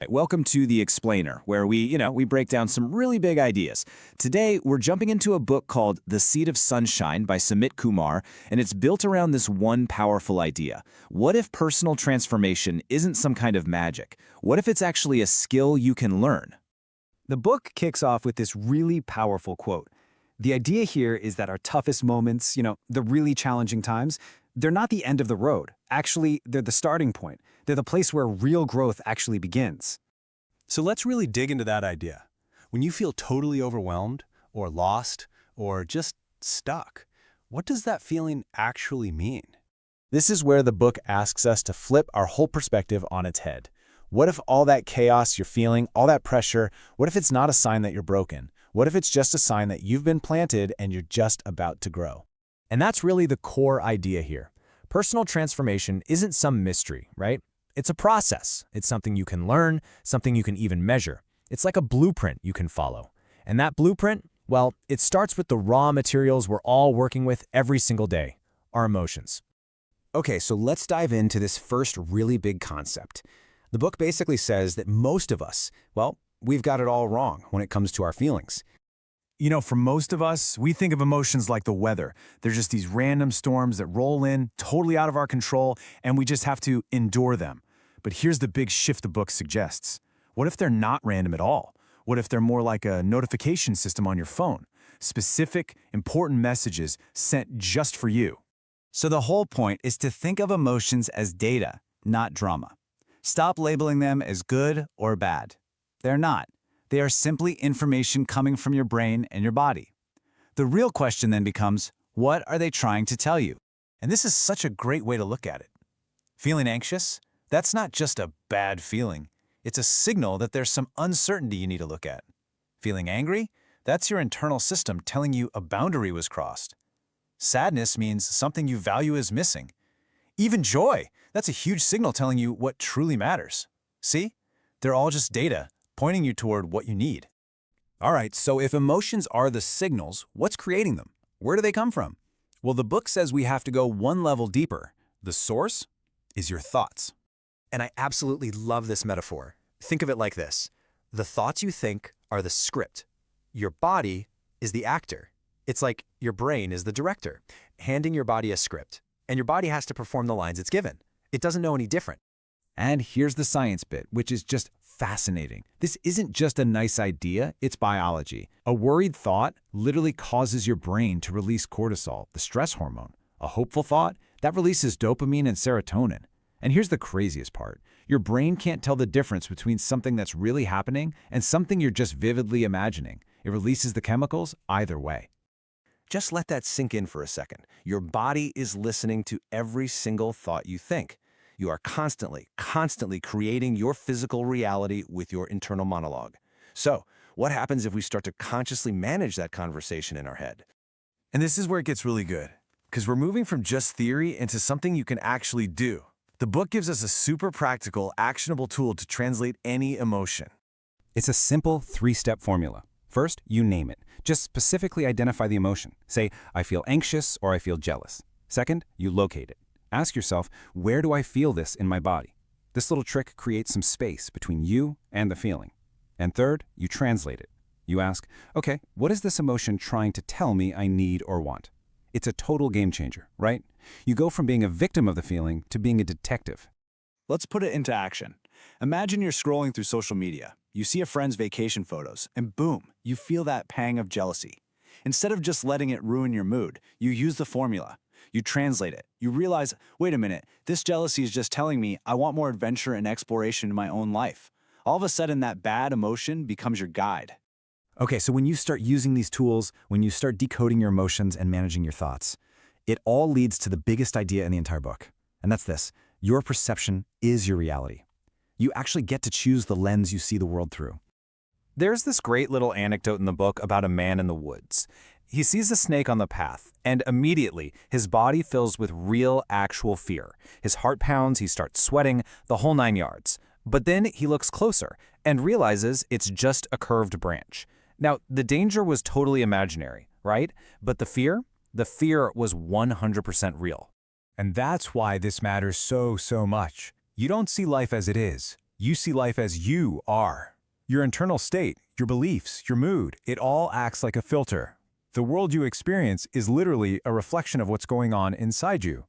Welcome to The Explainer, where we break down some really big ideas. Today, we're jumping into a book called The Seed of Sunshine by Sumit Kumar, and it's built around this one powerful idea. What if personal transformation isn't some kind of magic? What if it's actually a skill you can learn? The book kicks off with this really powerful quote. The idea here is that our toughest moments, the really challenging times, they're not the end of the road. Actually, they're the starting point. They're the place where real growth actually begins. So let's really dig into that idea. When you feel totally overwhelmed, or lost, or just stuck, what does that feeling actually mean? This is where the book asks us to flip our whole perspective on its head. What if all that chaos you're feeling, all that pressure, what if it's not a sign that you're broken? What if it's just a sign that you've been planted and you're just about to grow? And that's really the core idea here. Personal transformation isn't some mystery, right? It's a process. It's something you can learn, something you can even measure. It's like a blueprint you can follow. And that blueprint, well, it starts with the raw materials we're all working with every single day, our emotions. Okay, so let's dive into this first really big concept. The book basically says that most of us, well, we've got it all wrong when it comes to our feelings. For most of us, we think of emotions like the weather. They're just these random storms that roll in, totally out of our control, and we just have to endure them. But here's the big shift the book suggests. What if they're not random at all? What if they're more like a notification system on your phone? Specific, important messages sent just for you. So the whole point is to think of emotions as data, not drama. Stop labeling them as good or bad. They're not. They are simply information coming from your brain and your body. The real question then becomes, what are they trying to tell you? And this is such a great way to look at it. Feeling anxious? That's not just a bad feeling. It's a signal that there's some uncertainty you need to look at. Feeling angry? That's your internal system telling you a boundary was crossed. Sadness means something you value is missing. Even joy, that's a huge signal telling you what truly matters. See? They're all just data, pointing you toward what you need. All right, so if emotions are the signals, what's creating them? Where do they come from? Well, the book says we have to go one level deeper. The source is your thoughts. And I absolutely love this metaphor. Think of it like this. The thoughts you think are the script. Your body is the actor. It's like your brain is the director, handing your body a script. And your body has to perform the lines it's given. It doesn't know any different. And here's the science bit, which is just fascinating. This isn't just a nice idea, it's biology. A worried thought literally causes your brain to release cortisol, the stress hormone. A hopeful thought, that releases dopamine and serotonin. And here's the craziest part. Your brain can't tell the difference between something that's really happening and something you're just vividly imagining. It releases the chemicals either way. Just let that sink in for a second. Your body is listening to every single thought you think. You are constantly creating your physical reality with your internal monologue. So, what happens if we start to consciously manage that conversation in our head? And this is where it gets really good, because we're moving from just theory into something you can actually do. The book gives us a super practical, actionable tool to translate any emotion. It's a simple three-step formula. First, you name it. Just specifically identify the emotion. Say, I feel anxious or I feel jealous. Second, you locate it. Ask yourself, where do I feel this in my body? This little trick creates some space between you and the feeling. And third, you translate it. You ask, okay, what is this emotion trying to tell me I need or want? It's a total game changer, right? You go from being a victim of the feeling to being a detective. Let's put it into action. Imagine you're scrolling through social media. You see a friend's vacation photos, and boom, you feel that pang of jealousy. Instead of just letting it ruin your mood, you use the formula. You translate it. You realize, wait a minute, this jealousy is just telling me I want more adventure and exploration in my own life. All of a sudden, that bad emotion becomes your guide. Okay, so when you start using these tools, when you start decoding your emotions and managing your thoughts, it all leads to the biggest idea in the entire book. And that's this: your perception is your reality. You actually get to choose the lens you see the world through. There's this great little anecdote in the book about a man in the woods. He sees a snake on the path, and immediately his body fills with real, actual fear. His heart pounds, he starts sweating, the whole 9 yards. But then he looks closer and realizes it's just a curved branch. Now, the danger was totally imaginary, right? But the fear was 100% real. And that's why this matters so much. You don't see life as it is. You see life as you are. Your internal state, your beliefs, your mood, it all acts like a filter. The world you experience is literally a reflection of what's going on inside you.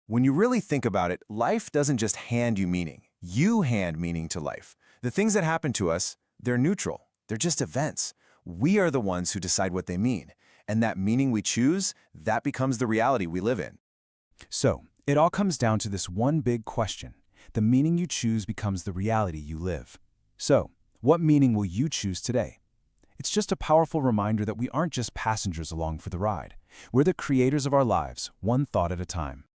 When you really think about it, life doesn't just hand you meaning. You hand meaning to life. The things that happen to us, they're neutral. They're just events. We are the ones who decide what they mean. And that meaning we choose, that becomes the reality we live in. So, it all comes down to this one big question. The meaning you choose becomes the reality you live. So, what meaning will you choose today? It's just a powerful reminder that we aren't just passengers along for the ride. We're the creators of our lives, one thought at a time.